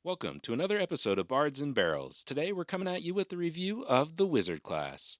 Welcome to another episode of Bards and Barrels. Today we're coming at you with a review of the Wizard class.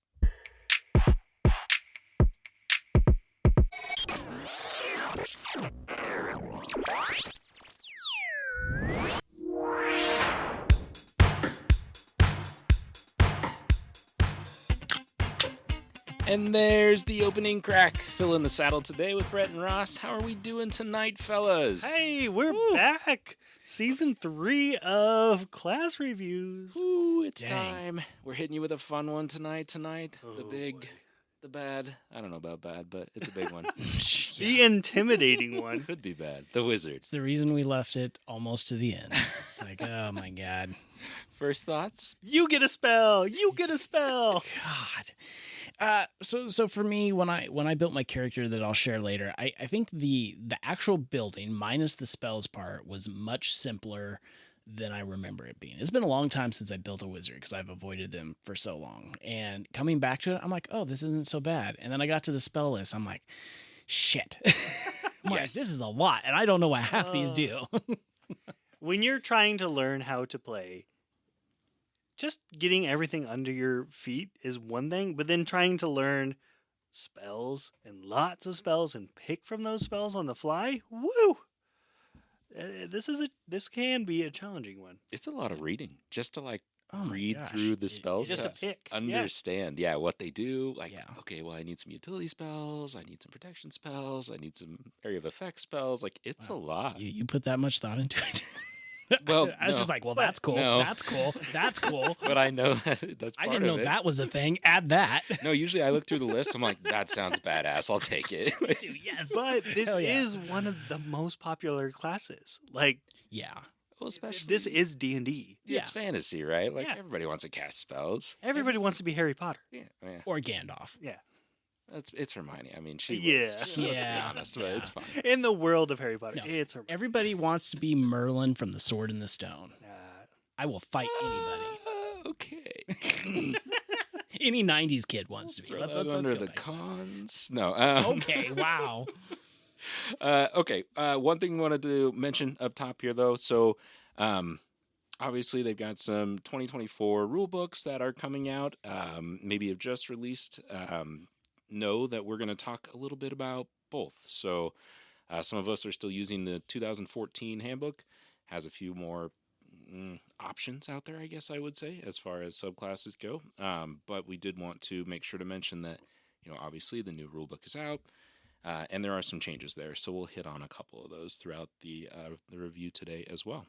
And there's the opening crack. Filling the saddle today with Brett and Ross. How are we doing tonight, fellas? Hey, we're back. Season 3 of class reviews. Ooh, it's Dang. time. We're hitting you with a fun one tonight. The Oh, big, boy. the bad. I don't know about bad, but it's a big one. The intimidating one. Could be bad. The Wizard. It's the reason we left it almost to the end. It's like, oh my God. First thoughts? You get a spell. You get a spell. God. So for me, when I built my character that I'll share later, I think the actual building minus the spells part was much simpler than I remember it being. It's been a long time since I built a wizard because I've avoided them for so long. And coming back to it, I'm like, oh, this isn't so bad. And then I got to the spell list. I'm like, shit. I'm like, Yes. this is a lot, and I don't know what half these do. When you're trying to learn how to play, just getting everything under your feet is one thing, but then trying to learn spells and lots of spells and pick from those spells on the fly, woo! This can be a challenging one. It's a lot of reading just to Oh my read gosh. through the spells. just to to pick, yeah. understand, what they do. Like, Yeah. okay, well, I need some utility spells. I need some protection spells. I need some area of effect spells. Like, it's a lot. You put that much thought into it? Well, I was no. just like, well, that's cool. No. That's cool. That's cool. But I know that that's I part didn't know of it. that was a thing. Add that. No, usually I look through the list. I'm like, that sounds badass. I'll take it. Dude, yes. But this Hell yeah. is one of the most popular classes. Like, Yeah. Well, especially this is D&D. it's fantasy, right? Like, Yeah. everybody wants to cast spells. Everybody wants to be Harry Potter. Yeah, yeah. Or Gandalf. Yeah. It's Hermione. I mean, she Yeah. was. Let's be Yeah. honest, but Yeah. it's fine. In the world of Harry Potter, No. it's a Everybody wants to be Merlin from The Sword and the Stone. I will fight anybody. Okay. Any 90s kid wants to be. Throw Let's that go under the there. cons. No. Okay, wow. Okay. One thing we wanted to mention up top here, though. So, obviously, they've got some 2024 rule books that are coming out. Maybe have just released. Know that we're going to talk a little bit about both. So, some of us are still using the 2014 handbook. Has a few more options out there, I guess I would say, as far as subclasses go. But we did want to make sure to mention that, obviously the new rulebook is out, and there are some changes there. So we'll hit on a couple of those throughout the review today as well.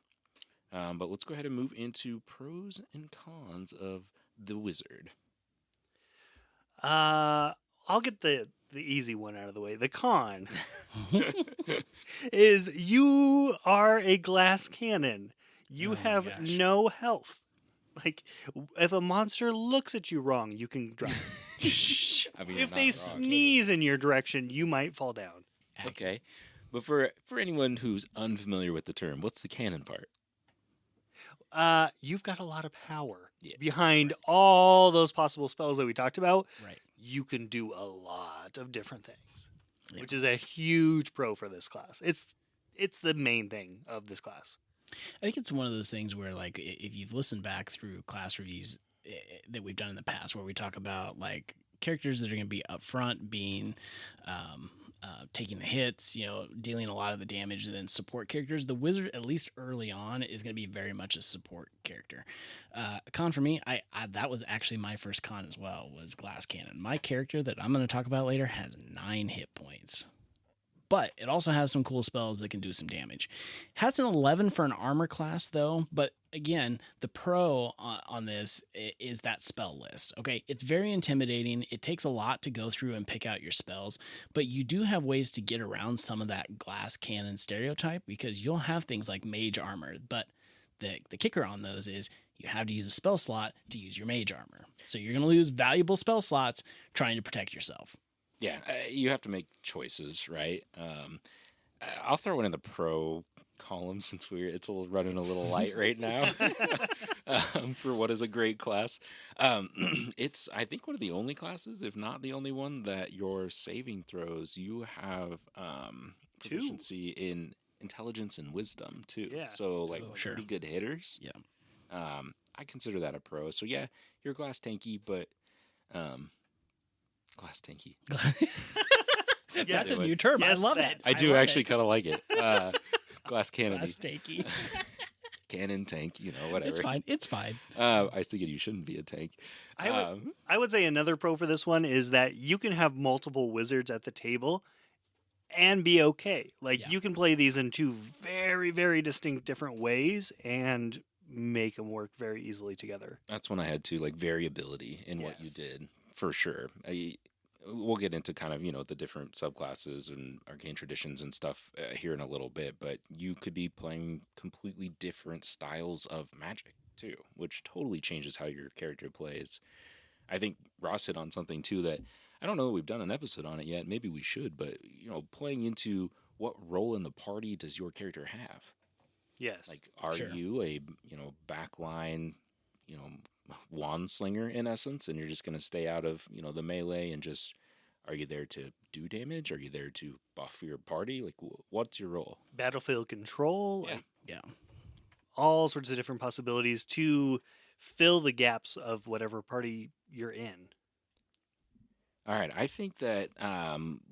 But let's go ahead and move into pros and cons of the Wizard. I'll get the easy one out of the way. The con is you are a glass cannon. You Oh my have gosh. no health. Like, if a monster looks at you wrong, you can drop. I mean, If not they wrong. sneeze in your direction, you might fall down. Okay. But for anyone who's unfamiliar with the term, what's the cannon part? You've got a lot of power Yeah, behind all those possible spells that we talked about. Right. You can do a lot of different things, Yeah. which is a huge pro for this class. It's the main thing of this class. I think it's one of those things where, like, if you've listened back through class reviews that we've done in the past, where we talk about like characters that are going to be up front, being taking the hits, dealing a lot of the damage, and then support characters. The wizard, at least early on, is going to be very much a support character. Con for me, I that was actually my first con as well, was glass cannon. My character that I'm going to talk about later has 9 hit points. But it also has some cool spells that can do some damage. Has an 11 for an armor class, though. But again, the pro on this is that spell list. Okay, it's very intimidating. It takes a lot to go through and pick out your spells. But you do have ways to get around some of that glass cannon stereotype, because you'll have things like mage armor. But the kicker on those is you have to use a spell slot to use your mage armor. So you're going to lose valuable spell slots trying to protect yourself. Yeah, you have to make choices, right? I'll throw one in the pro column since it's running a little light right now for what is a great class. It's, I think, one of the only classes, if not the only one, that your saving throws, you have proficiency in intelligence and wisdom too. Yeah. So like Oh, sure. pretty good hitters. Yeah. I consider that a pro. So yeah, you're glass tanky, but glass tanky. That's a Anyway. new term. Yes, I love that. it. I do love actually it. kind of like it. Glass cannon, Glass tanky. cannon tank, whatever. It's fine. It's fine. I was thinking you shouldn't be a tank. I would say another pro for this one is that you can have multiple wizards at the table and be okay. Like Yeah. you can play these in two very, very distinct different ways and make them work very easily together. That's when I had to like variability in what you Yes. did for sure. We'll get into kind of the different subclasses and arcane traditions and stuff here in a little bit, but you could be playing completely different styles of Magic too, which totally changes how your character plays. I think Ross hit on something too that I don't know that we've done an episode on it yet. Maybe we should, but playing into what role in the party does your character have? Yes. Like, are Sure. you a backline, wand slinger in essence, and you're just going to stay out of the melee and just are you there to do damage? Are you there to buff your party? Like, what's your role? battlefield control, Yeah. like Yeah. all sorts of different possibilities to fill the gaps of whatever party you're in. All right, I think that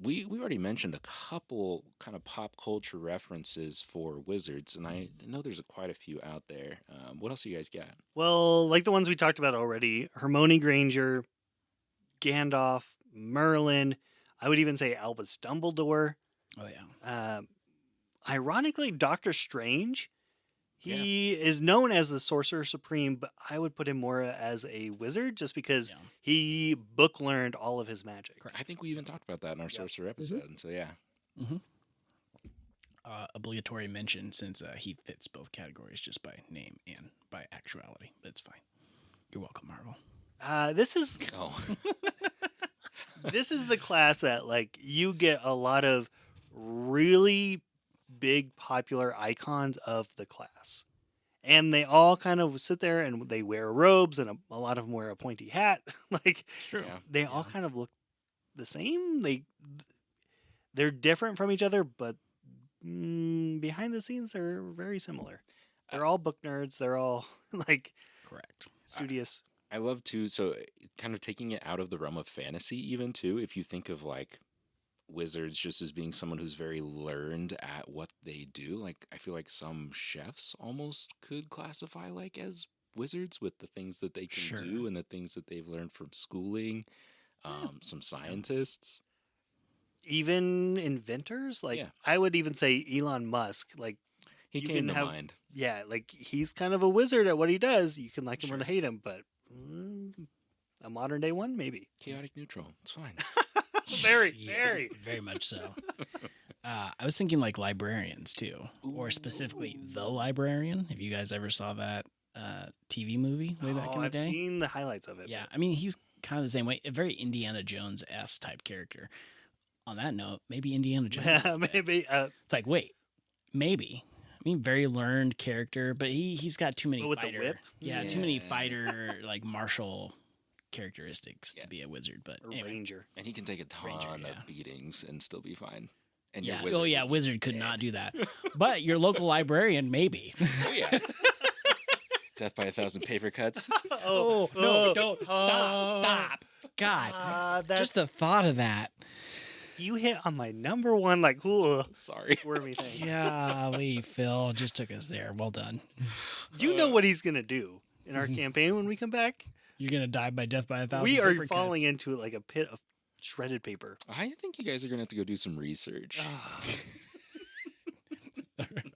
we already mentioned a couple kind of pop culture references for wizards, and I know there's quite a few out there. What else you guys got? Well, like the ones we talked about already, Hermione Granger, Gandalf, Merlin. I would even say Albus Dumbledore. Oh yeah. Ironically, Doctor Strange. He is known as the Sorcerer Supreme, but I would put him more as a wizard just because Yeah. he book learned all of his magic. I think we even talked about that in our sorcerer episode. So yeah, Obligatory mention since he fits both categories just by name and by actuality. But it's fine. You're welcome, Marvel. This is oh, this is the class that like you get a lot of really big popular icons of the class. And they all kind of sit there and they wear robes and a lot of them wear a pointy hat. Like It's true. Yeah. they all kind of look the same. They're different from each other, but behind the scenes they're very similar. They're all book nerds. They're all like Correct. studious. I love to kind of taking it out of the realm of fantasy, even too. If you think of like wizards just as being someone who's very learned at what they do, like I feel like some chefs almost could classify like as wizards with the things that they can Sure. do and the things that they've learned from schooling. Some scientists. Even inventors, like Yeah. I would even say Elon Musk. Like He you came can to have- mind. yeah, like he's kind of a wizard at what he does. You can like him or Sure. hate him, but a modern day one maybe. Chaotic neutral. It's fine. Very, Yeah, very. very much so. I was thinking like librarians too, or specifically The Librarian. If you guys ever saw that TV movie way back in the I've day, seen the highlights of it. yeah. but- I mean, he was kind of the same way, a very Indiana Jones-esque type character. On that note, maybe Indiana Jones. a little bit. maybe. It's like, wait, maybe. I mean, very learned character, but he's got too many But with the fighter. whip? Yeah, too many Yeah. fighter like martial characteristics Yeah. to be a wizard. But Or anyway, ranger. And he can take a ton Ranger, of yeah. beatings and still be fine. And yeah, your wizard oh yeah, would be wizard could dead. not do that. But your local librarian, maybe. Oh yeah. Death by 1,000 paper cuts. Oh, no, don't stop. God, That's just the thought of that. you hit on my number one like Sorry. squirmy thing. Golly, Phil just took us there. Well done. You know what he's gonna do in our campaign when we come back. You're gonna die by death by 1,000. We are paper falling cuts. into like a pit of shredded paper. I think you guys are going to have to go do some research.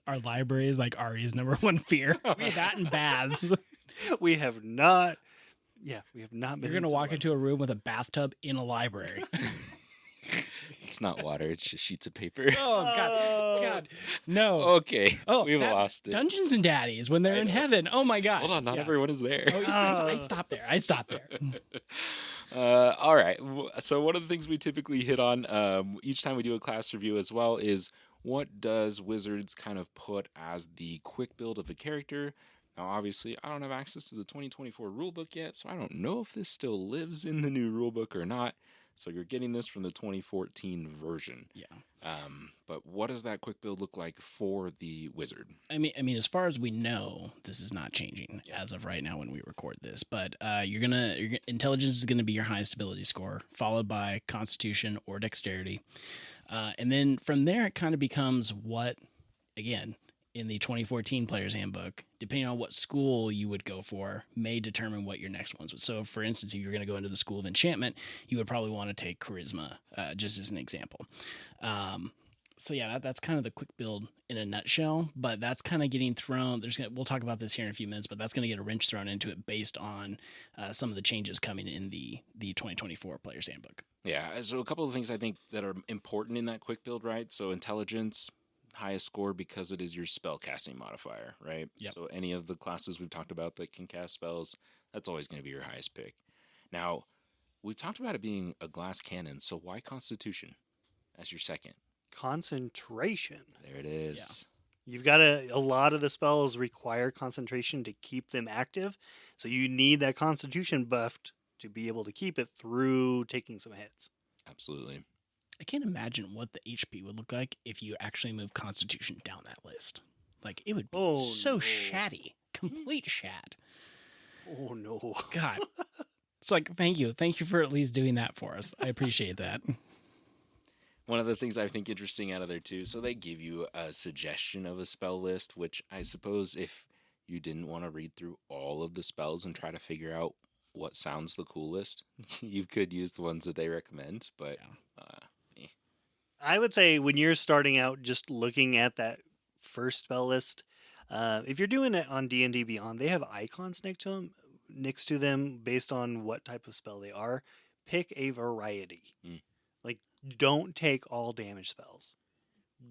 Our library is like Ari's number one fear. That and baths. We have not. Yeah, we have not been. You're gonna into walk the into a room with a bathtub in a library. It's not water, it's just sheets of paper. Oh God, no. Okay. Oh, We've that- lost it. Dungeons and Daddies when they're I in know. heaven. Oh my gosh. Hold on, not Yeah. everyone is there. Oh, I stopped there. I stopped there. All right. So one of the things we typically hit on each time we do a class review as well is what does Wizards kind of put as the quick build of a character? Now, obviously, I don't have access to the 2024 rulebook yet, so I don't know if this still lives in the new rulebook or not. So you're getting this from the 2014 version. Yeah. But what does that quick build look like for the wizard? I mean, as far as we know, this is not changing Yeah. as of right now when we record this. But intelligence is gonna be your highest ability score, followed by Constitution or Dexterity, and then from there it kind of becomes what, again, in the 2014 Player's Handbook, depending on what school you would go for, may determine what your next ones would. So, for instance, if you're going to go into the School of Enchantment, you would probably want to take Charisma, just as an example. So yeah, that's kind of the quick build in a nutshell. But that's kind of getting thrown. We'll talk about this here in a few minutes, but that's going to get a wrench thrown into it based on some of the changes coming in the 2024 Player's Handbook. Yeah, so a couple of things I think that are important in that quick build, right? So intelligence, highest score because it is your spell casting modifier, right? Yep. So any of the classes we've talked about that can cast spells, that's always going to be your highest pick. Now, we've talked about it being a glass cannon, so why Constitution as your second? Concentration. There it is. Yeah. You've got a lot of the spells require concentration to keep them active, so you need that Constitution buffed to be able to keep it through taking some hits. Absolutely. I can't imagine what the HP would look like if you actually move Constitution down that list. Like, it would be so no. shatty. Complete shat. Oh no. God. It's like, thank you. Thank you for at least doing that for us. I appreciate that. One of the things I think interesting out of there too, so they give you a suggestion of a spell list, which I suppose if you didn't want to read through all of the spells and try to figure out what sounds the coolest, you could use the ones that they recommend, but I would say when you're starting out just looking at that first spell list, if you're doing it on D&D Beyond, they have icons next to them based on what type of spell they are. Pick a variety. Like, don't take all damage spells.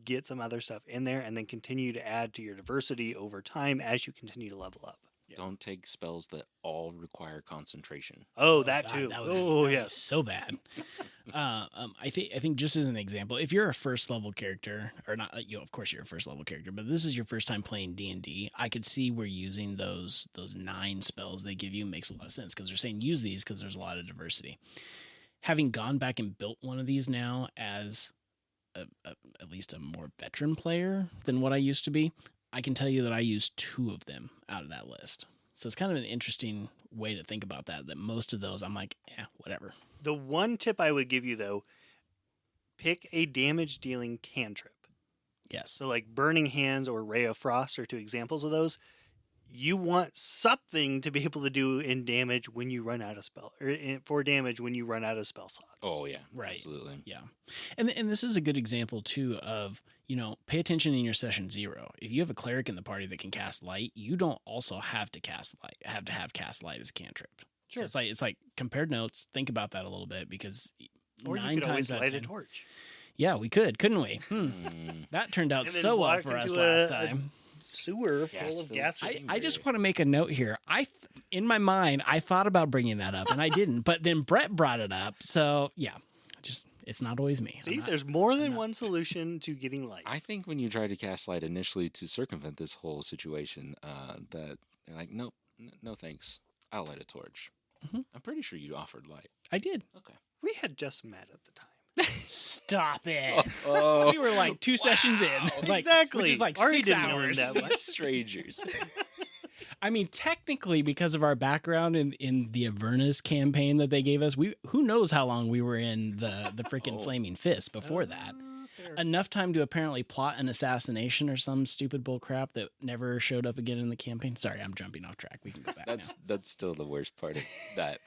Get some other stuff in there and then continue to add to your diversity over time as you continue to level up. don't take spells that all require concentration. Oh, that God, too. that would Oh, be yes. so bad. I think just as an example, if you're a first level character, or not, of course you're a first level character, but this is your first time playing D&D, I could see where using those 9 spells they give you makes a lot of sense because they're saying use these because there's a lot of diversity. Having gone back and built one of these now as at least a more veteran player than what I used to be, I can tell you that I used 2 of them out of that list. So it's kind of an interesting way to think about that most of those I'm like, whatever. The one tip I would give you, though, pick a damage dealing cantrip. Yes. So, like Burning Hands or Ray of Frost are 2 examples of those. You want something to be able to do in damage when you run out of spell, or for damage when you run out of spell slots. Oh yeah, Right. absolutely. Yeah. And this is a good example too of, pay attention in your session 0. If you have a cleric in the party that can cast light, you don't also have to cast light, have cast light as a cantrip. Sure. So it's like compared notes. Think about that a little bit because Or 9 you could always times out of light a 10 torch. Yeah, we could, couldn't we? Mm. That turned out And then so well walk for us into last a time. Sewer full of Gas-filled gases. I just want to make a note here. In my mind, I thought about bringing that up and I didn't, but then Brett brought it up. So yeah, it's not always me. See, I'm not- there's more than not- one solution to getting light. I think when you tried to cast light initially to circumvent this whole situation, that they're like, nope, no thanks. I'll light a torch. Mhm. I'm pretty sure you offered light. I did. Okay. We had just met at the time. Stop it. Oh, We were like 2 sessions in. Like, Exactly. Which is like Already 6 didn't know him hours. that much. strangers. I mean, technically, because of our background in the Avernus campaign that they gave us, who knows how long we were in the freaking Oh. Flaming Fist before that. Fair. Enough time to apparently plot an assassination or some stupid bull crap that never showed up again in the campaign. Sorry, I'm jumping off track. We can go back That's still the worst part of that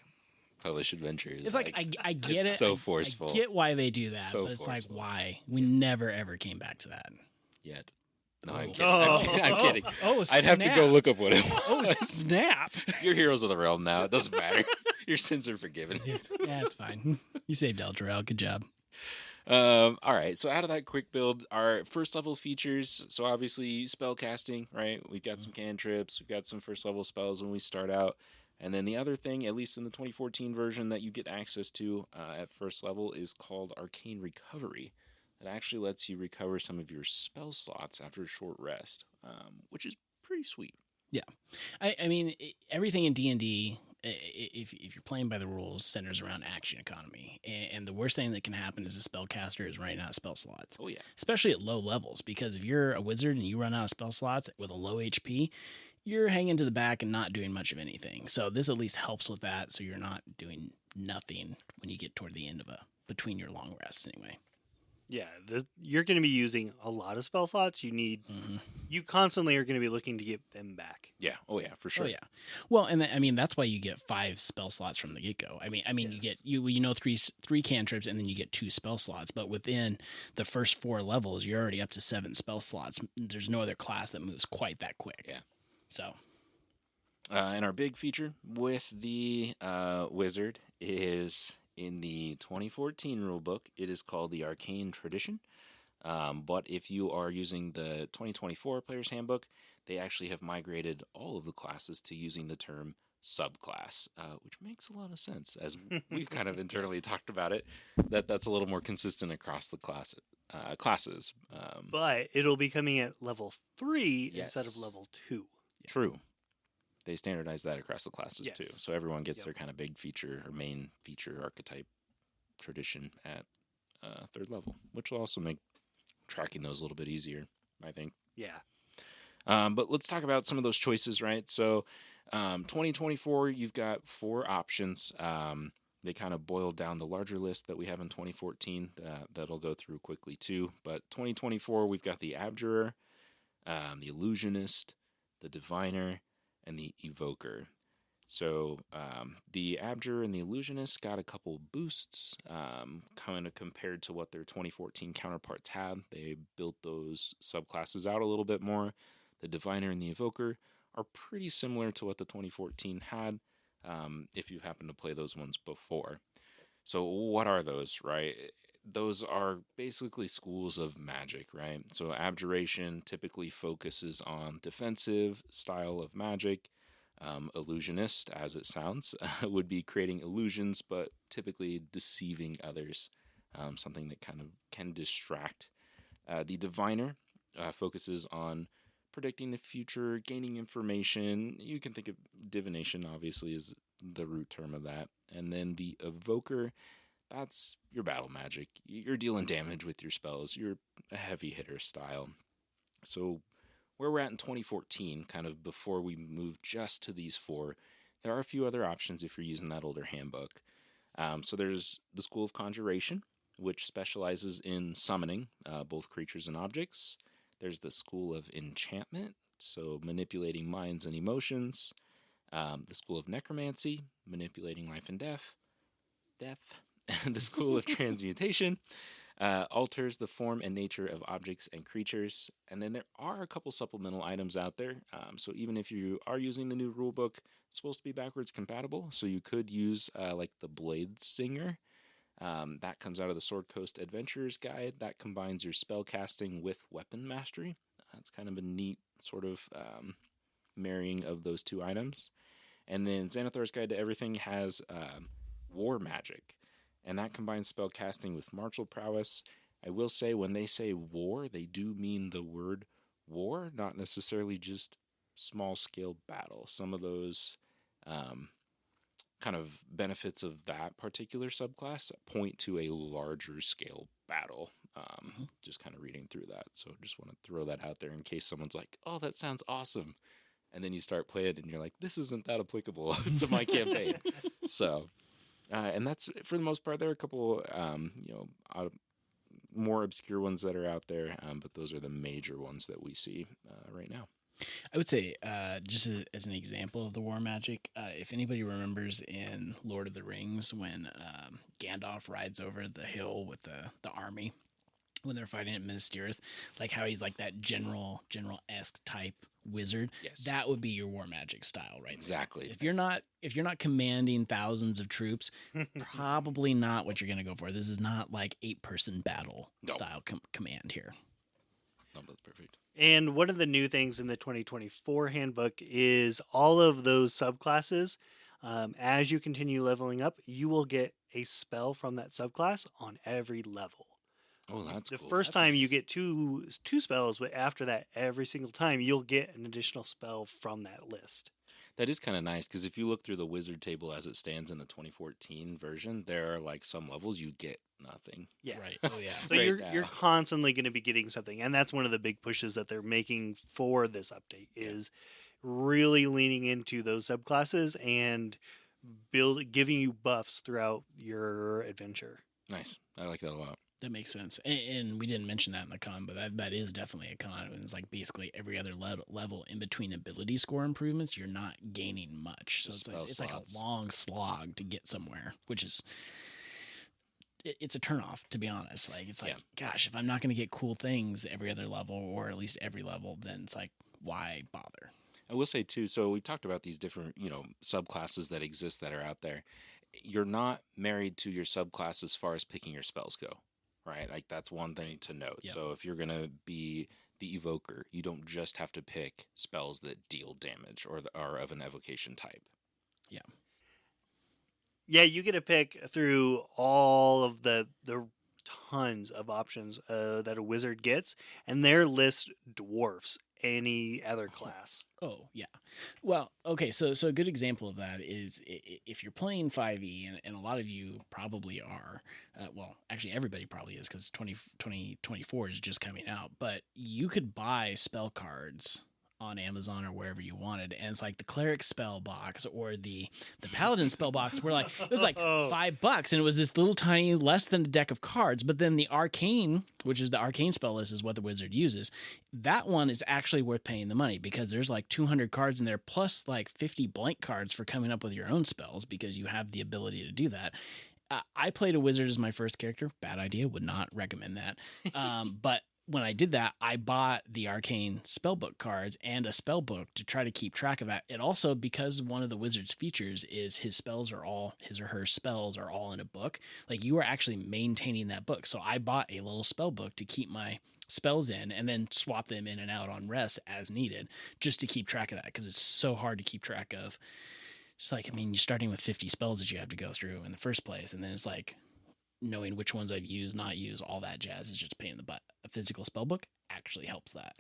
published adventure. Is It's like I get it's it. so I forceful. get why they do that, So but it's forceful. like why we never ever came back to that. yet. No, I'm Oh. kidding. I'm kidding. Oh, I'd have to go snap. look up what it Oh was. snap! You're heroes of the realm now. It doesn't matter. Your sins are forgiven. Yeah, it's fine. You saved Eldrael. Good job. All right. So out of that quick build, our first level features. So obviously spell casting, right? We've got some cantrips. We've got some first level spells when we start out. And then the other thing, at least in the 2014 version that you get access to at first level, is called Arcane Recovery. It actually lets you recover some of your spell slots after a short rest, which is pretty sweet. I mean, everything in D&D if you're playing by the rules, centers around action economy, and the worst thing that can happen as a spellcaster is running out of spell slots. Oh yeah. Especially at low levels, because if you're a wizard and you run out of spell slots with a low HP, you're hanging to the back and not doing much of anything. So this at least helps with that, so you're not doing nothing when you get toward the end of between your long rest anyway. Yeah, you're going to be using a lot of spell slots. You constantly are going to be looking to get them back. Yeah. Oh yeah, for sure. Oh yeah. Well, and I mean that's why you get 5 spell slots from the get go. I mean Yes. you get you know three cantrips, and then you get 2 spell slots. But within the first 4 levels, you're already up to 7 spell slots. There's no other class that moves quite that quick. Yeah. So. And our big feature with the wizard is in the 2014 rulebook. It is called the Arcane Tradition. But if you are using the 2024 Player's Handbook, they actually have migrated all of the classes to using the term subclass, which makes a lot of sense, as we've kind of internally talked about it. That's a little more consistent across the classes. But it'll be coming at level 3 instead of Yes. level 2. True. They standardize that across the classes too, Yes. so everyone gets Yep. their kind of big feature or main feature archetype tradition at 3rd level, which will also make tracking those a little bit easier, I think. Yeah. But let's talk about some of those choices, right? So 2024, you've got 4 options. They kind of boiled down the larger list that we have in 2014. That'll go through quickly too. But 2024, we've got the Abjurer, the Illusionist, the Diviner, and the Evoker. So the Abjurer and the Illusionist got a couple boosts, kind of compared to what their 2014 counterparts had. They built those subclasses out a little bit more. The Diviner and the Evoker are pretty similar to what the 2014 had, if you happen to play those ones before. So what are those, right? Those are basically schools of magic, right? So Abjuration typically focuses on defensive style of magic. Illusionist, as it sounds, would be creating illusions, but typically deceiving others, something that kind of can distract. The Diviner focuses on predicting the future, gaining information. You can think of divination, obviously, is the root term of that. And then the Evoker, that's your battle magic. You're dealing damage with your spells. You're a heavy hitter style. So where we're at in 2014, kind of before we move just to these 4, there are a few other options if you're using that older handbook. So there's the School of Conjuration, which specializes in summoning both creatures and objects. There's the School of Enchantment, so manipulating minds and emotions. The School of Necromancy, manipulating life and death. And the School of Transmutation alters the form and nature of objects and creatures. And then there are a couple supplemental items out there. So even if you are using the new rulebook, it's supposed to be backwards compatible. So you could use like the Blade Singer. That comes out of the Sword Coast Adventurers Guide. That combines your spell casting with weapon mastery. It's kind of a neat sort of marrying of those 2 items. And then Xanathar's Guide to Everything has War Magic, and that combines spell casting with martial prowess. I will say, when they say war, they do mean the word war, not necessarily just small-scale battle. Some of those kind of benefits of that particular subclass point to a larger scale battle. Just kind of reading through that. So just want to throw that out there in case someone's like, oh, that sounds awesome. And then you start playing and you're like, this isn't that applicable to my campaign. So, and that's, for the most part, there are a couple, more obscure ones that are out there. But those are the major ones that we see right now. I would say, just as an example of the war magic, if anybody remembers in Lord of the Rings when Gandalf rides over the hill with the army when they're fighting at Minas Tirith, like how he's like that general-esque type wizard. Yes. That would be your war magic style, right? Exactly. There. If you're not commanding thousands of troops, probably not what you're going to go for. This is not like 8-person battle style command here. No, that's perfect. And one of the new things in the 2024 handbook is all of those subclasses. As you continue leveling up, you will get a spell from that subclass on every level. Oh, that's the cool. first That's time you nice. get two spells, but after that, every single time you'll get an additional spell from that list. That is kind of nice because if you look through the wizard table as it stands in the 2014 version, there are like some levels you get nothing. Yeah. Right. Oh yeah. So Right you're now. constantly going to be getting something, and that's one of the big pushes that they're making for this update is really leaning into those subclasses and giving you buffs throughout your adventure. Nice. I like that a lot. That makes sense. And we didn't mention that in the con, but that is definitely a con. It's like basically every other level in between ability score improvements, you're not gaining much. So The it's spell like, it's like slots. a long slog to get somewhere, which is it's a turnoff, to be honest. Like it's like, gosh, if I'm not going to get cool things every other level or at least every level, then it's like, why bother? I will say too, so we talked about these different, subclasses that exist that are out there. You're not married to your subclass as far as picking your spells go, right? Like that's one thing to note. Yep. So if you're going to be the evoker, you don't just have to pick spells that deal damage or are of an evocation type. Yeah, you get to pick through all of the tons of options that a wizard gets, and their list dwarfs any other class. Oh yeah, well okay. So a good example of that is if you're playing 5e, and a lot of you probably are. Well, actually everybody probably is because 2024 is just coming out. But you could buy spell cards on Amazon or wherever you wanted, and it's like the cleric spell box or the paladin spell box were like it was like $5, and it was this little tiny less than a deck of cards. But then the arcane, which is the arcane spell list, is what the wizard uses. That one is actually worth paying the money because there's like 200 cards in there plus like 50 blank cards for coming up with your own spells because you have the ability to do that. I played a wizard as my first character. Bad idea. Would not recommend that. But when I did that, I bought the arcane spellbook cards and a spellbook to try to keep track of that. It also, because one of the wizard's features is his or her spells are all in a book, like you are actually maintaining that book. So I bought a little spellbook to keep my spells in and then swap them in and out on rest as needed just to keep track of that because it's so hard to keep track of. It's like, I mean, you're starting with 50 spells that you have to go through in the first place, and then it's like knowing which ones I've used, not used, all that jazz is just a pain in the butt. A physical spell book actually helps that.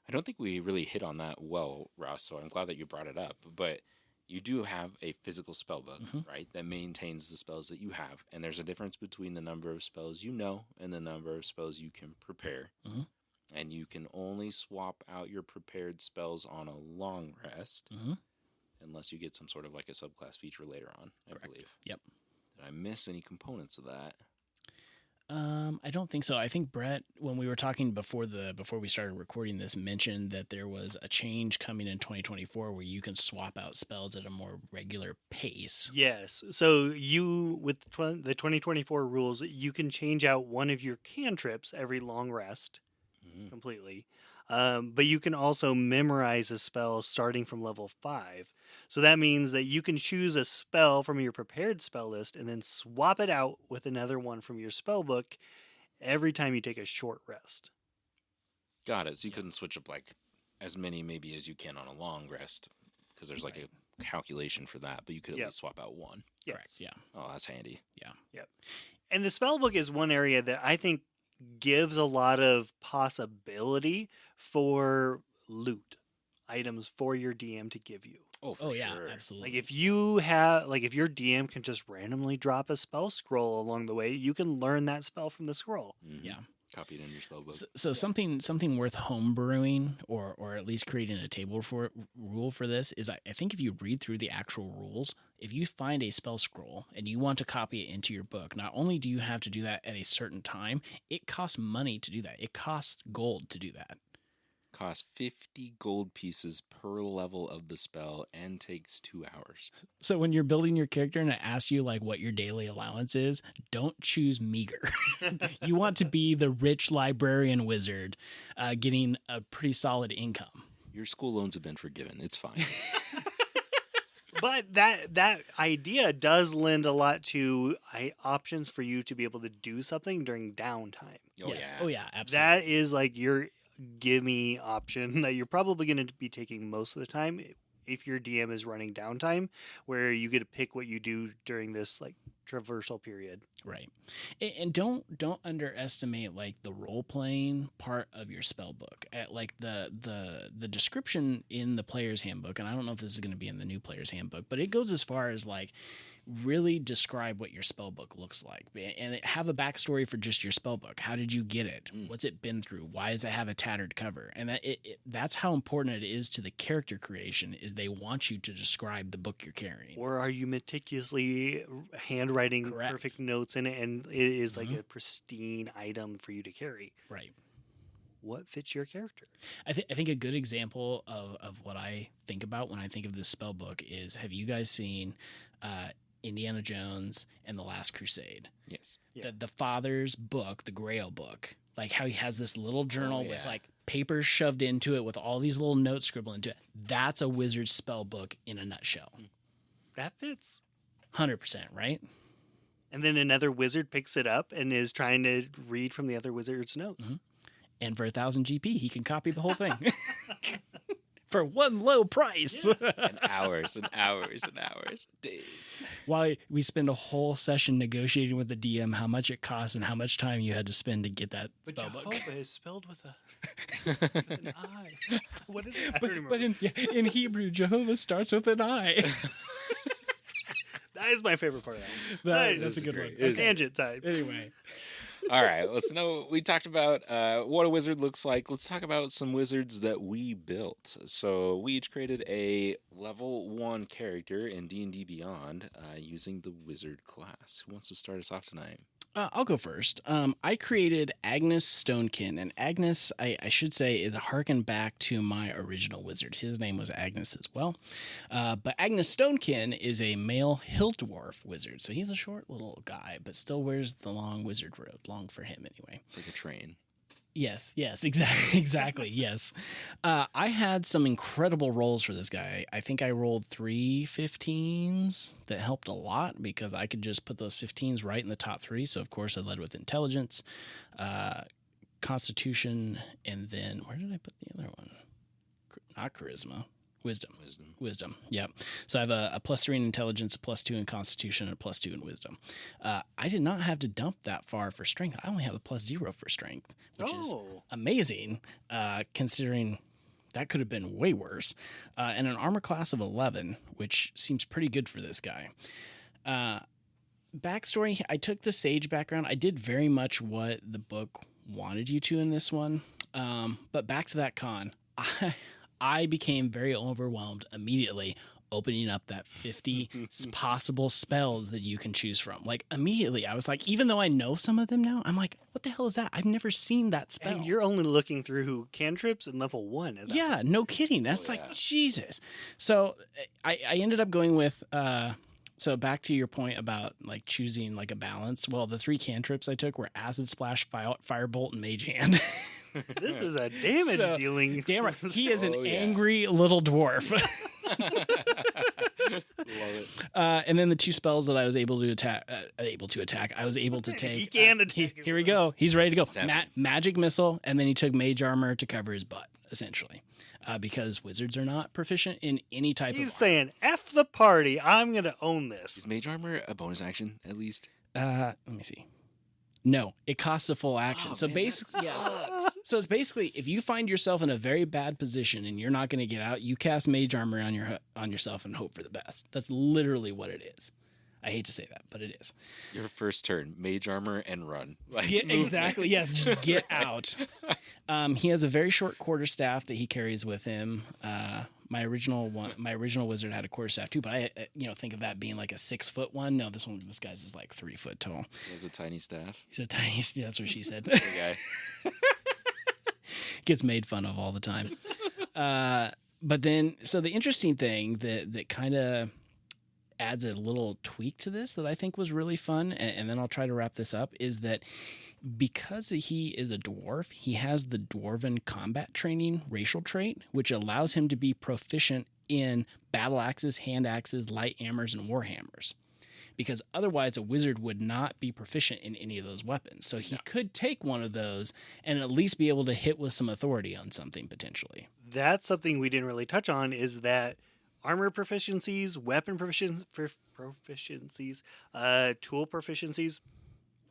I don't think we really hit on that well, Ross, so I'm glad that you brought it up. But you do have a physical spell book, right, that maintains the spells that you have. And there's a difference between the number of spells you know and the number of spells you can prepare. And you can only swap out your prepared spells on a long rest unless you get some sort of like a subclass feature later on, I believe. Yep. Did I miss any components of that? I don't think so. I think Brett, when we were talking before we started recording this, mentioned that there was a change coming in 2024 where you can swap out spells at a more regular pace. Yes. So you, with the 2024 rules, you can change out one of your cantrips every long rest completely. But you can also memorize a spell starting from level 5. So that means that you can choose a spell from your prepared spell list and then swap it out with another one from your spell book every time you take a short rest. Got it. So you couldn't switch up like as many maybe as you can on a long rest because there's like a calculation for that, but you could at least swap out one. Yes. Correct. Yeah. Oh, that's handy. Yeah. Yep. And the spell book is one area that I think gives a lot of possibility for loot items for your DM to give you. Oh, for yeah, sure. absolutely. Like if your DM can just randomly drop a spell scroll along the way, you can learn that spell from the scroll. Yeah. Copy it in your spell book. So something worth homebrewing or at least creating a table for rule for this is I think if you read through the actual rules, if you find a spell scroll and you want to copy it into your book, not only do you have to do that at a certain time, it costs money to do that. It costs gold to do that. Costs 50 gold pieces per level of the spell and takes 2 hours. So when you're building your character and it asks you like what your daily allowance is, don't choose meager. You want to be the rich librarian wizard getting a pretty solid income. Your school loans have been forgiven. It's fine. But that idea does lend a lot to options for you to be able to do something during downtime. Yes. Yeah. Oh yeah, absolutely. That is like your gimme option that you're probably going to be taking most of the time if your DM is running downtime, where you get to pick what you do during this like traversal period. Right. And don't underestimate like the role playing part of your spell book. Like the description in the player's handbook, and I don't know if this is going to be in the new player's handbook, but it goes as far as like really describe what your spell book looks like and have a backstory for just your spell book. How did you get it? What's it been through? Why does it have a tattered cover? And that's how important it is to the character creation, is they want you to describe the book you're carrying. Or are you meticulously handwriting Correct. perfect notes in it, and it is like a pristine item for you to carry? Right. What fits your character? I think a good example of what I think about when I think of this spell book is, have you guys seen Indiana Jones and the Last Crusade? Yes. Yeah. The father's book, the Grail book, like how he has this little journal with yeah. like paper shoved into it with all these little notes scribbled into it. That's a wizard's spell book in a nutshell. That fits. 100%, right? And then another wizard picks it up and is trying to read from the other wizard's notes. And for 1,000 GP, he can copy the whole thing for one low price. And hours and hours and hours, days. While we spend a whole session negotiating with the DM how much it costs and how much time you had to spend to get that But spell book. Jehovah is spelled with an I. What is it? I don't remember. But in Hebrew, Jehovah starts with an I. That is my favorite part of that. That's a good great. one. It is. Tangent time. Anyway. All right. Let's know. We talked about what a wizard looks like. Let's talk about some wizards that we built. So we each created a level 1 character in D&D Beyond using the wizard class. Who wants to start us off tonight? I'll go first. I created Agnes Stonekin, and Agnes, I should say, is a harken back to my original wizard. His name was Agnes as well. But Agnes Stonekin is a male hill dwarf wizard, so he's a short little guy, but still wears the long wizard robe. Long for him, anyway. It's like a train. Yes, exactly, yes. I had some incredible rolls for this guy. I think I rolled 3 15s that helped a lot because I could just put those 15s right in the top 3. So, of course, I led with intelligence, constitution, and then where did I put the other one? Not charisma. Wisdom. Yep. So I have a +3 in intelligence, a +2 in constitution, and a +2 in wisdom. I did not have to dump that far for strength. I only have a +0 for strength, which is amazing, considering that could have been way worse. And an armor class of 11, which seems pretty good for this guy. Backstory, I took the sage background. I did very much what the book wanted you to in this one. But back to that con, I became very overwhelmed immediately opening up that 50 possible spells that you can choose from. Like, immediately, I was like, even though I know some of them now, I'm like, what the hell is that? I've never seen that spell. And you're only looking through cantrips and level 1. Yeah, no kidding. That's like, Jesus. So I ended up going with... So back to your point about like choosing like a balance. Well, the 3 cantrips I took were Acid Splash, Firebolt, and Mage Hand. This is a damage dealing. Damn right. He is an angry little dwarf. Love it. And then the 2 spells that I was able to attack, I was able to take. He can attack. Here we go. He's ready to go. Exactly. Magic missile, and then he took mage armor to cover his butt, essentially. Because wizards are not proficient in any type of He's armor. saying, F the party. I'm going to own this. Is mage armor a bonus action at least? Let me see. No, it costs a full action. Oh, so man, basically, that yes. sucks. So it's basically if you find yourself in a very bad position and you're not going to get out, you cast mage armor on yourself and hope for the best. That's literally what it is. I hate to say that, but it is. Your first turn, mage armor and run. Like, Yeah, exactly. Yes, just get out. He has a very short quarterstaff that he carries with him. My original wizard had a quarterstaff too, but I think of that being like a 6-foot one. No, this guy's is like 3 foot tall. He has a tiny staff. He's a tiny. That's what she said. Poor guy. Gets made fun of all the time. But then, so the interesting thing that kind of adds a little tweak to this that I think was really fun, and then I'll try to wrap this up, is that because he is a dwarf, he has the dwarven combat training racial trait, which allows him to be proficient in battle axes, hand axes, light hammers, and war hammers. Because otherwise a wizard would not be proficient in any of those weapons. So he could take one of those and at least be able to hit with some authority on something potentially. That's something we didn't really touch on, is that armor proficiencies, weapon proficiencies, tool proficiencies.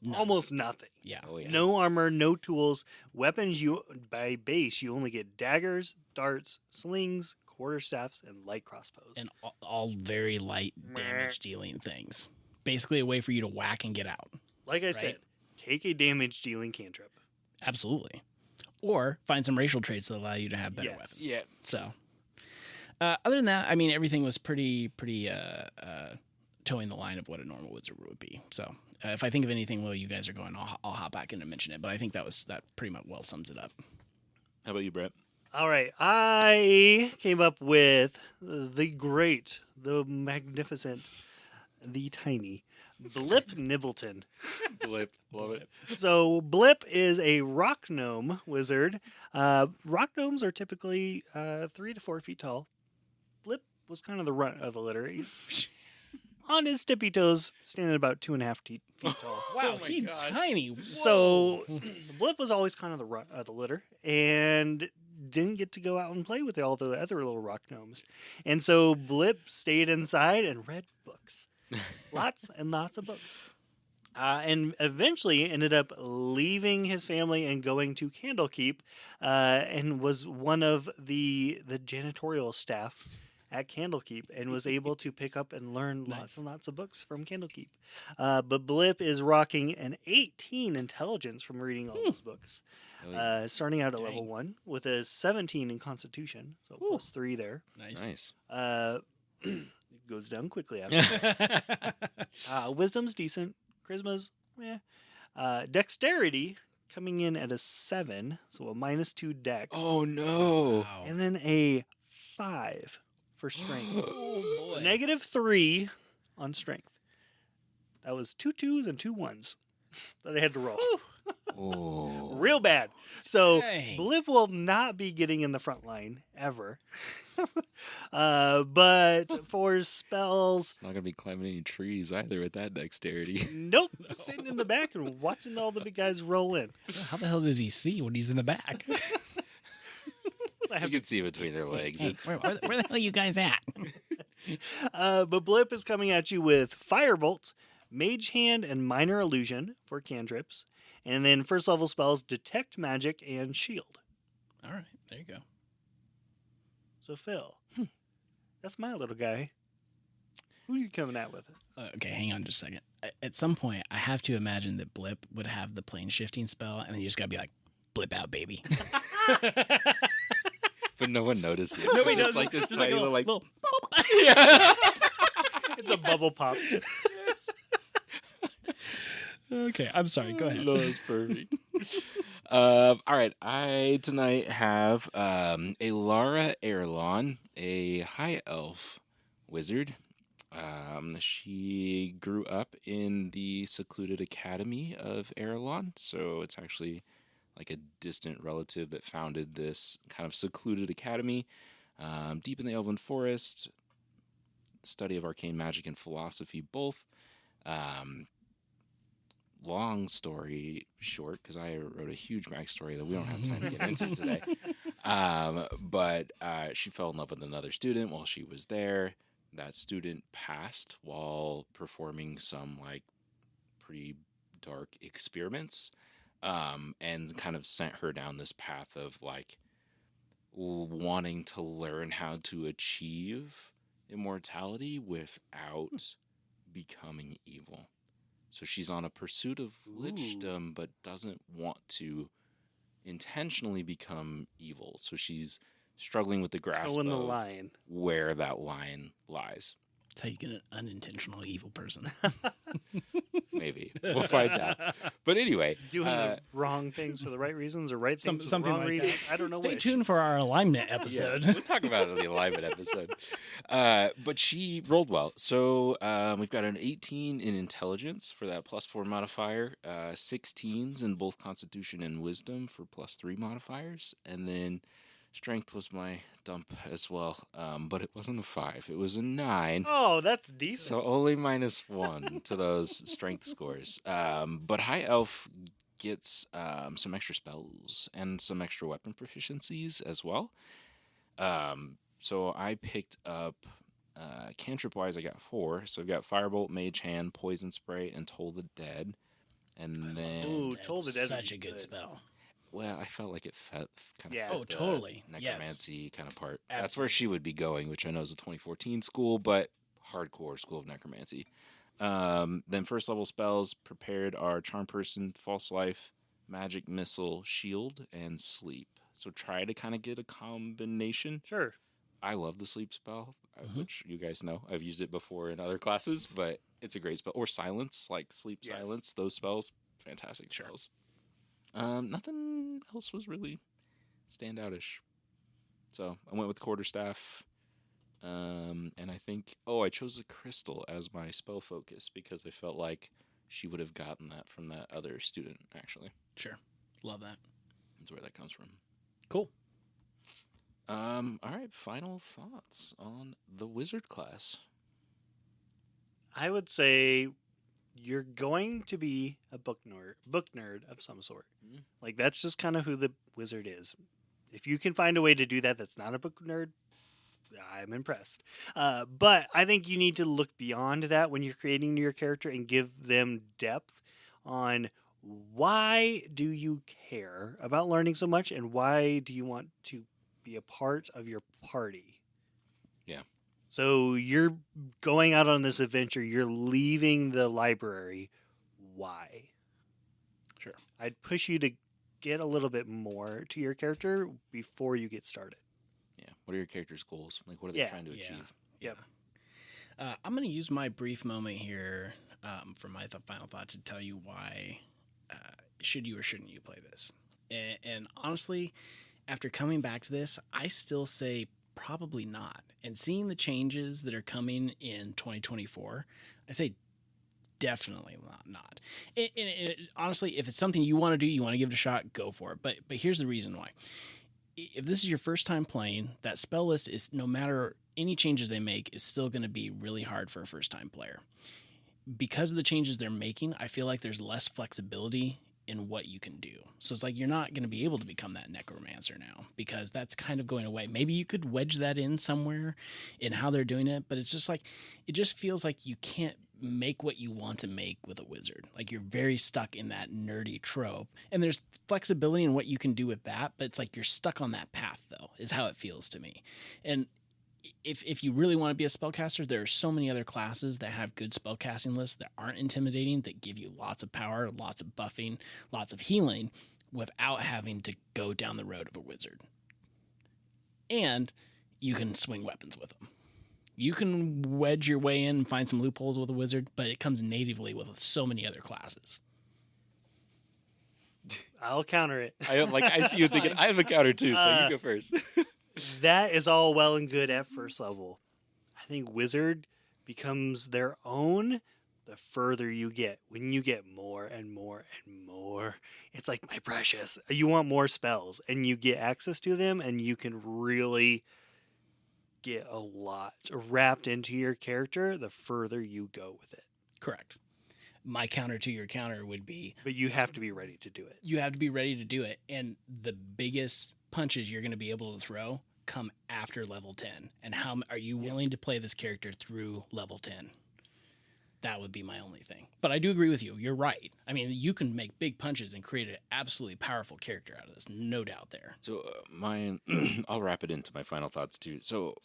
None. Almost nothing. Yeah. Oh yeah. No armor, no tools. Weapons, you by base, you only get daggers, darts, slings, quarterstaffs, and light crossbows. And all very light damage dealing things. Basically, a way for you to whack and get out. Like I right. said, take a damage dealing cantrip. Absolutely. Or find some racial traits that allow you to have better Yes. weapons. Yeah. So, other than that, I mean, everything was pretty towing the line of what a normal wizard would be. So, if I think of anything while you guys are going, I'll hop back in and mention it. But I think that pretty much well sums it up. How about you, Brett? All right, I came up with the great, the magnificent, the tiny Blip Nibbleton. Blip. Love it. So Blip is a rock gnome wizard. Rock gnomes are typically 3 to 4 feet tall. Blip was kind of the runt of the litter. He's on his tippy toes, standing about 2.5 feet tall. Wow, my he's God. tiny. Whoa. So Blip was always kind of the runt of the litter and didn't get to go out and play with all the other little rock gnomes. And so Blip stayed inside and read books. Lots and lots of books. And eventually ended up leaving his family and going to Candlekeep and was one of the janitorial staff at Candlekeep and was able to pick up and learn lots Nice. and lots of books from Candlekeep. But Blip is rocking an 18 intelligence from reading all those books. Hell yeah. Starting out at level Dang. 1 with a 17 in Constitution, so Ooh. +3 there. Nice. It goes down quickly after. Wisdom's decent. Charisma's, dexterity coming in at a 7, so a -2 dex. Oh no. Wow. And then a 5 for strength. Oh boy. -3 on strength. That was 2 2s and 2 1s that I had to roll. Oh. Real bad. So Dang. Blip will not be getting in the front line ever. But for spells, It's not gonna be climbing any trees either with that dexterity. nope. Sitting in the back and watching all the big guys roll in. How the hell does he see when he's in the back? I You have can see between their legs. Hey, It's where the hell are you guys at? But Blip is coming at you with Firebolt, Mage Hand, and Minor Illusion for cantrips. And then first level spells Detect Magic and Shield. All right, there you go. So Phil, that's my little guy. Who are you coming at with? Okay, hang on just a second. At some point, I have to imagine that Blip would have the plane shifting spell, and then you just gotta be like, "Blip out, baby." but no one notices. Nobody It's does. like this Just tiny a little like. yeah. It's a bubble pop. Okay, I'm sorry. Go ahead. No, that's perfect. All right, I tonight have a Lara Erlon, a high elf wizard. She grew up in the secluded academy of Erlon, so it's actually like a distant relative that founded this kind of secluded academy deep in the Elven Forest. Study of arcane magic and philosophy, both. Long story short, because I wrote a huge backstory that we don't have time to get into today. But she fell in love with another student while she was there. That student passed while performing some like pretty dark experiments, and kind of sent her down this path of like wanting to learn how to achieve immortality without becoming evil. So she's on a pursuit of lichdom, but doesn't want to intentionally become evil. So she's struggling with the grasp Towing the of line. where that line lies. That's how you get an unintentional evil person. Maybe we'll find out. But anyway, Doing the wrong things for the right reasons or right things for the something wrong like reasons. that. I don't know Stay which. tuned for our alignment episode. Yeah, we'll talk about it in the alignment episode. But she rolled well. So we've got an 18 in intelligence for that +4 modifier, 16s in both constitution and wisdom for +3 modifiers, and then strength was my dump as well. But it wasn't a 5, it was a 9. Oh, that's decent. So only -1 to those strength scores. But high elf gets some extra spells and some extra weapon proficiencies as well. So I picked up cantrip wise. I got 4. So I've got Firebolt, Mage Hand, Poison Spray, and Toll the Dead. And then, Ooh, Toll the Dead would Such be a good good. spell. well, I felt like it kind of Yeah. fit Oh, the totally. necromancy kind of part. That's Absolutely. where she would be going, which I know is a 2014 school, but hardcore school of necromancy. Then first level spells prepared are Charm Person, False Life, Magic Missile, Shield, and Sleep. So try to kind of get a combination. Sure. I love the Sleep spell, Mhm. which you guys know. I've used it before in other classes, but it's a great spell. Or Silence, like Sleep Yes. Silence, those spells, fantastic Sure. spells. Nothing else was really standoutish. So I went with Quarterstaff. And I think, I chose a crystal as my spell focus because I felt like she would have gotten that from that other student, actually. Sure. Love that. That's where that comes from. Cool. All right, final thoughts on the wizard class. I would say you're going to be a book nerd of some sort. Mhm. Like that's just kind of who the wizard is. If you can find a way to do that, that's not a book nerd. I'm impressed. But I think you need to look beyond that when you're creating your character and give them depth on why do you care about learning so much and why do you want to be a part of your party. Yeah. So you're going out on this adventure, you're leaving the library. Why? Sure. I'd push you to get a little bit more to your character before you get started. Yeah. What are your character's goals? Like, what are they Yeah. trying to Yeah. achieve? Yep. I'm going to use my brief moment here for my final thought to tell you why should you or shouldn't you play this. And honestly, after coming back to this, I still say probably not. And seeing the changes that are coming in 2024, I say definitely not. Honestly, if it's something you want to do, you want to give it a shot, go for it. But here's the reason why. If this is your first time playing, that spell list is, no matter any changes they make, is still going to be really hard for a first time player. Because of the changes they're making, I feel like there's less flexibility in what you can do. So it's like you're not going to be able to become that necromancer now because that's kind of going away. Maybe you could wedge that in somewhere in how they're doing it, but it's just like, it just feels like you can't make what you want to make with a wizard. Like you're very stuck in that nerdy trope, and there's flexibility in what you can do with that, but it's like you're stuck on that path though, is how it feels to me. And if you really want to be a spellcaster, there are so many other classes that have good spellcasting lists that aren't intimidating, that give you lots of power, lots of buffing, lots of healing without having to go down the road of a wizard. And you can swing weapons with them. You can wedge your way in and find some loopholes with a wizard, but it comes natively with so many other classes. I'll counter it. I see you thinking, fine. I have a counter too, so you go first. That is all well and good at first level. I think wizard becomes their own the further you get. When you get more and more and more, it's like, my precious, you want more spells and you get access to them and you can really get a lot wrapped into your character the further you go with it. Correct. My counter to your counter would be, But you have to be ready to do it. you have to be ready to do it. And the biggest punches you're going to be able to throw come after level 10. And how are you willing to play this character through level 10? That would be my only thing. But I do agree with you. You're right. I mean, you can make big punches and create an absolutely powerful character out of this. No doubt there. So mine, I'll wrap it into my final thoughts too. So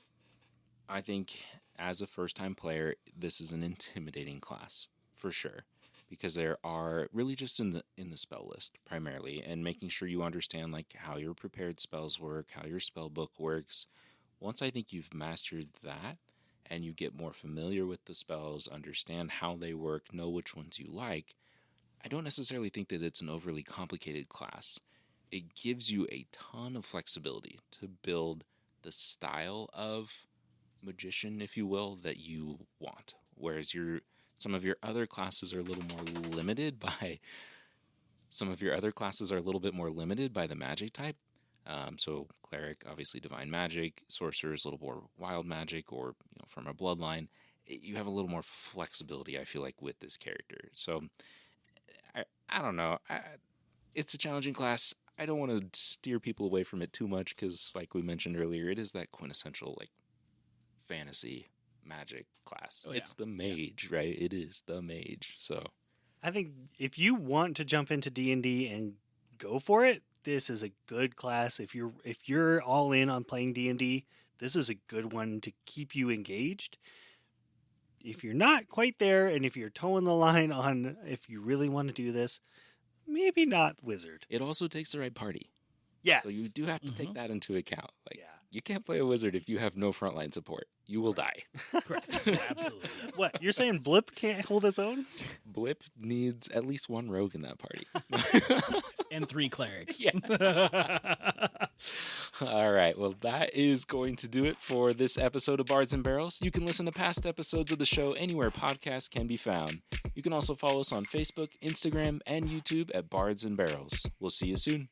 I think as a first-time player, this is an intimidating class for sure, because there are really just in the spell list primarily, and making sure you understand like how your prepared spells work, how your spell book works. Once I think you've mastered that, and you get more familiar with the spells, understand how they work, know which ones you like, I don't necessarily think that it's an overly complicated class. It gives you a ton of flexibility to build the style of magician, if you will, that you want. Whereas some of your other classes are a little more limited by the magic type. So cleric, obviously divine magic, sorcerer is a little more wild magic, or from a bloodline. You have a little more flexibility, I feel like, with this character. So I don't know. It's a challenging class. I don't want to steer people away from it too much because, like we mentioned earlier, it is that quintessential like fantasy magic class. Oh, yeah. It's the mage, right? It is the mage. So I think if you want to jump into D&D and go for it, this is a good class. If you're all in on playing D&D, this is a good one to keep you engaged. If you're not quite there, and if you're towing the line on if you really want to do this, maybe not wizard. it also takes the right party. Yes. So you do have to take Mhm. that into account. Like, Yeah. you can't play a wizard if you have no frontline support. You will die. Correct. Absolutely. Yes. What, you're saying Blip can't hold his own? Blip needs at least one rogue in that party. And 3 clerics. Yeah. All right. Well, that is going to do it for this episode of Bards and Barrels. You can listen to past episodes of the show anywhere podcasts can be found. You can also follow us on Facebook, Instagram, and YouTube at Bards and Barrels. We'll see you soon.